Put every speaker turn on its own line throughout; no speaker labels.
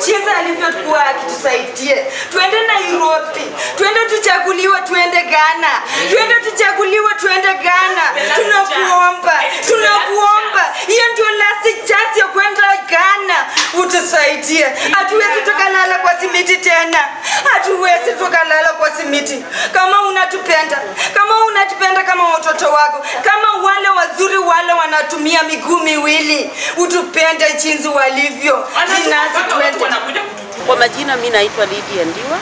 Chiza alivyokuwa akitusaidie. Tuende Nairobi. Tuende tuchaguliwe tuende Ghana. Tuende tuchaguliwe tuende Ghana. Tunakuomba. Tunakuomba. Hiyo ndio last chance ya kwenda Ghana. Utusaidie. Hatuwezi tukalala kwa simiti tena. Hatuwezi tukalala kwa simiti. Kama unatupenda. Kama unatupenda kama watoto wako. Kama wale wazuri wale wanatumia miguu miwili. Utupende jinsi walivyo.
Kwa majina mimi naitwa Lydia Ndiwa.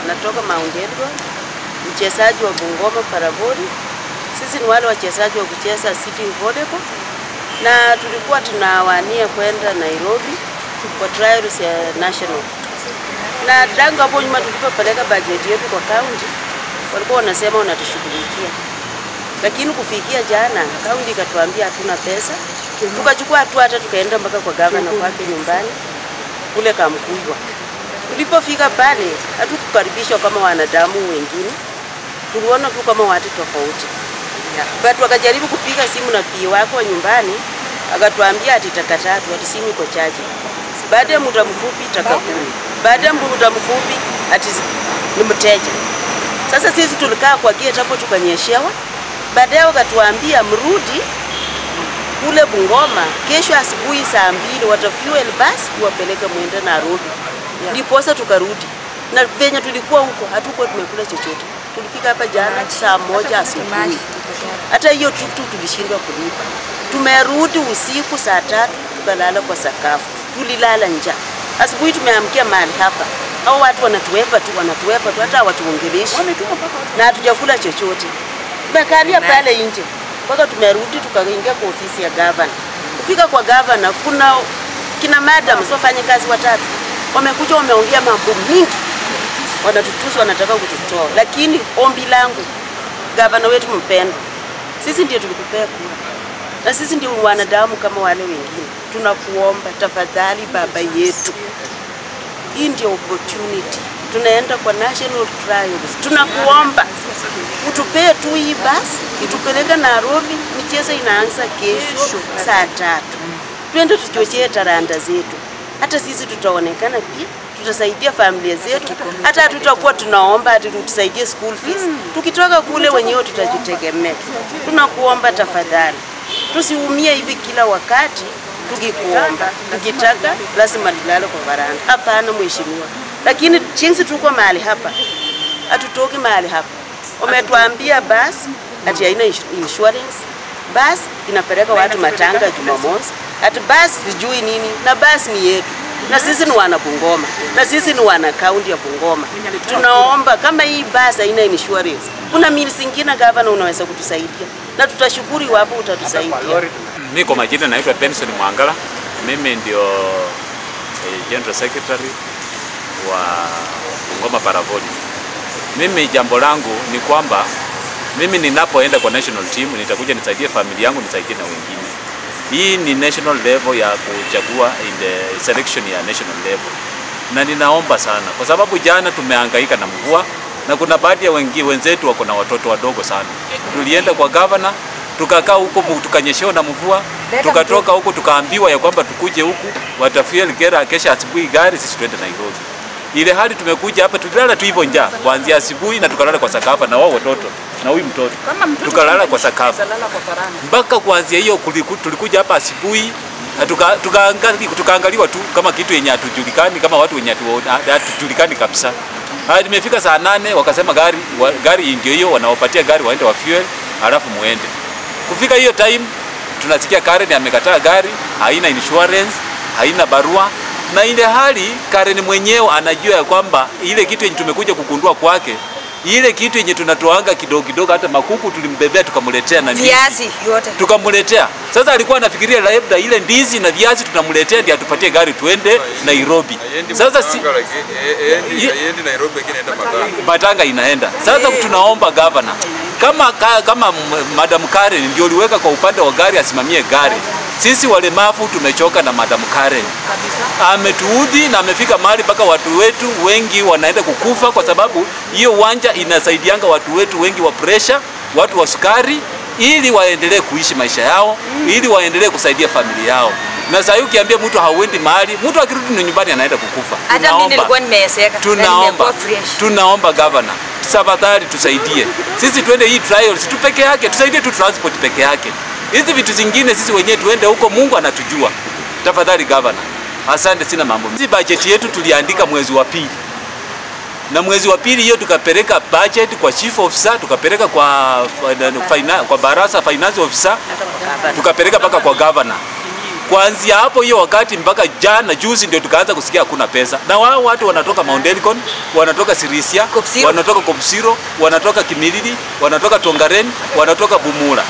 Natoka Mount Elgon. Mchezaji wa Bungoma Paraboli. Sisi ni wale wachezaji wa kucheza City Volleyball. Na tulikuwa tunawania kwenda Nairobi kwa trials ya national. Na tangu hapo nyuma tulipopeleka budget yetu kwa county, walikuwa wanasema wanatushughulikia. Lakini kufikia jana, county ikatuambia hatuna pesa. Tukachukua hatua hata tukaenda mpaka kwa governor kwake nyumbani kule Kamkuywa. Tulipofika pale hatukukaribishwa kama wanadamu wengine. Tuliona tu kama watu tofauti. But wakajaribu kupiga simu na pia wako nyumbani, akatuambia ati takatatu ati simu iko chaji. Baada ya muda mfupi takakuni. Baada ya muda mfupi ati ni mteja. Sasa sisi tulikaa kwa gate hapo tukanyeshewa. Baadaye wakatuambia mrudi kule Bungoma kesho asubuhi saa 2 watafuel bus kuwapeleka mwende Nairobi. Ndiposa tukarudi. Na venye tulikuwa huko hatukuwa tumekula chochote. Tulifika hapa jana saa 1 asubuhi. Hata hiyo tuktuk tulishindwa kulipa. Tumerudi usiku saa 3 tukalala kwa sakafu. Tulilala njaa. Asubuhi tumeamkia mahali hapa. Hao watu wanatuwepa tu hata hawatuongeleshi. Na hatujakula chochote. Tumekalia pale nje. Mpaka tumerudi tukaingia kwa ofisi ya governor. Kufika kwa governor kuna kina madam wafanya kazi watatu. Wamekuja wameongea mambo mingi. Wanatutusu wanataka kututoa. Lakini ombi langu governor wetu mpendwa. Sisi ndio tulikupea kura. Na sisi ndio wanadamu kama wale wengine. Tunakuomba tafadhali baba yetu. Hii ndio opportunity. Tunaenda kwa national trials. Tunakuomba utupee tu hii basi itupeleke Nairobi. Michezo inaanza kesho saa 3. Twende tuchochee talanta zetu. Hata sisi tutaonekana pia, tutasaidia familia zetu. Hata tutakuwa tunaomba ati tusaidie school fees. Tukitoka kule wenyewe tutajitegemea. Tunakuomba tafadhali. Tusiumie hivi kila wakati tukikuomba. Tukitaka lazima tulale kwa varanda. Hapana mheshimiwa. Lakini jinsi tuko mahali hapa, hatutoki mahali hapa. Wametuambia basi ati haina insurance. Basi inapeleka watu matanga Jumamosi. Ati basi sijui nini na basi ni yetu. Na sisi ni wana Bungoma. Na sisi ni wana kaunti ya Bungoma. Tunaomba kama hii basi haina insurance, kuna mili zingine governor unaweza kutusaidia. Na tutashukuru iwapo utatusaidia.
Mimi kwa majina naitwa Benson Mwangala. Mimi ndio General Secretary wa Bungoma Paraboli. Mimi jambo langu ni kwamba mimi ninapoenda kwa national team nitakuja nisaidie familia yangu, nisaidie na wengine. Hii ni national level ya kuchagua in the selection ya national level. Na ninaomba sana kwa sababu jana tumehangaika na mvua na kuna baadhi ya wenzetu wako na watoto wadogo sana. Tulienda kwa governor, tukakaa huko tukanyeshewa na mvua, tukatoka huko tukaambiwa ya kwamba tukuje huku watafuel gera kesha asubuhi gari sisi twende Nairobi. Ile hali tumekuja hapa tulilala tu hivyo njaa kuanzia asubuhi na tukalala kwa sakafa na wao watoto na huyu mtoto tukalala kwa sakafa mpaka kuanzia hiyo tulikuja hapa asubuhi tukaangaliwa tu kama kitu yenye hatujulikani, kama watu wenye hatujulikani kabisa. Hadi imefika saa 8 wakasema gari ndio hiyo, wanawapatia gari waende wa fuel alafu muende. Kufika hiyo time tunasikia Karen amekataa gari, haina insurance, haina barua. Na ile hali Karen mwenyewe anajua ya kwamba ile kitu yenye tumekuja kugundua kwake, ile kitu yenye tunatoanga kidogo kidogo, hata makuku tulimbebea tukamletea na
viazi yote
tukamletea. Sasa alikuwa anafikiria labda ile ndizi na viazi tunamletea ndio atupatie gari tuende Nairobi. Sasa si
Nairobi inaenda
Matanga inaenda. Sasa tunaomba governor kama Madam Karen ndio liweka kwa upande wa gari asimamie gari. Sisi walemavu tumechoka na Madam Karen. Ametuudi na amefika mahali mpaka watu wetu wengi wanaenda kukufa kwa sababu hiyo uwanja inasaidianga watu wetu wengi wa pressure, watu wa sukari, ili waendelee kuishi maisha yao, ili waendelee kusaidia familia yao. Na sasa ukiambia mtu hauendi mahali, mtu akirudi nyumbani anaenda kukufa.
Hata mimi nilikuwa nimeeseka.
Tunaomba governor, tafadhali tusaidie. Sisi tuende hii trials tu peke yake, tusaidie tu transport peke yake. Hizi vitu zingine sisi wenyewe tuende huko, Mungu anatujua. Tafadhali governor. Asante, sina mambo. Sisi budget yetu tuliandika mwezi wa pili. Na mwezi wa pili hiyo tukapeleka budget kwa chief officer, tukapeleka kwa baraza finance officer, tukapeleka mpaka kwa governor. Kuanzia hapo hiyo wakati mpaka jana juzi ndio tukaanza kusikia hakuna pesa. Na wao watu wanatoka Mount Elgon, wanatoka Sirisia, wanatoka Kopsiro, wanatoka Kimilili, wanatoka Tongaren, wanatoka Bumula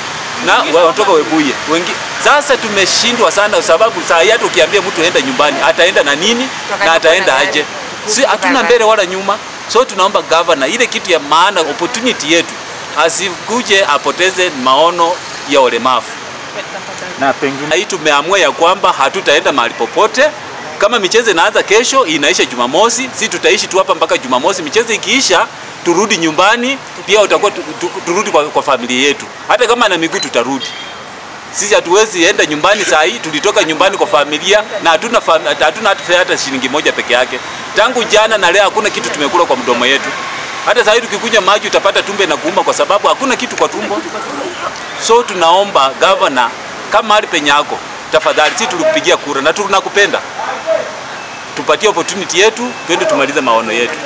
na wanatoka Webuye. Wengi sasa tumeshindwa sana kwa sababu saa hii ukiambia mtu aenda nyumbani, ataenda na nini na ataenda aje? Si hatuna mbele wala nyuma. So tunaomba governor ile kitu ya maana opportunity yetu asikuje apoteze maono ya ulemavu. Na pengine hii tumeamua ya kwamba hatutaenda mahali popote. Kama michezo inaanza kesho, inaisha Jumamosi, sisi tutaishi tu hapa mpaka Jumamosi. Michezo ikiisha, turudi nyumbani, pia utakuwa turudi kwa familia yetu. Hata kama na miguu tutarudi. Sisi hatuwezi enda nyumbani saa hii, tulitoka nyumbani kwa familia na hatuna hata shilingi moja peke yake. Tangu jana na leo hakuna kitu tumekula kwa mdomo yetu. Hata saa hii tukikunywa maji utapata tumbe na kuuma kwa sababu hakuna kitu kwa tumbo. So tunaomba governor, kama mahali penye yako, tafadhali sisi tulikupigia kura na tunakupenda. Tupatie opportunity yetu, twende tumalize maono yetu.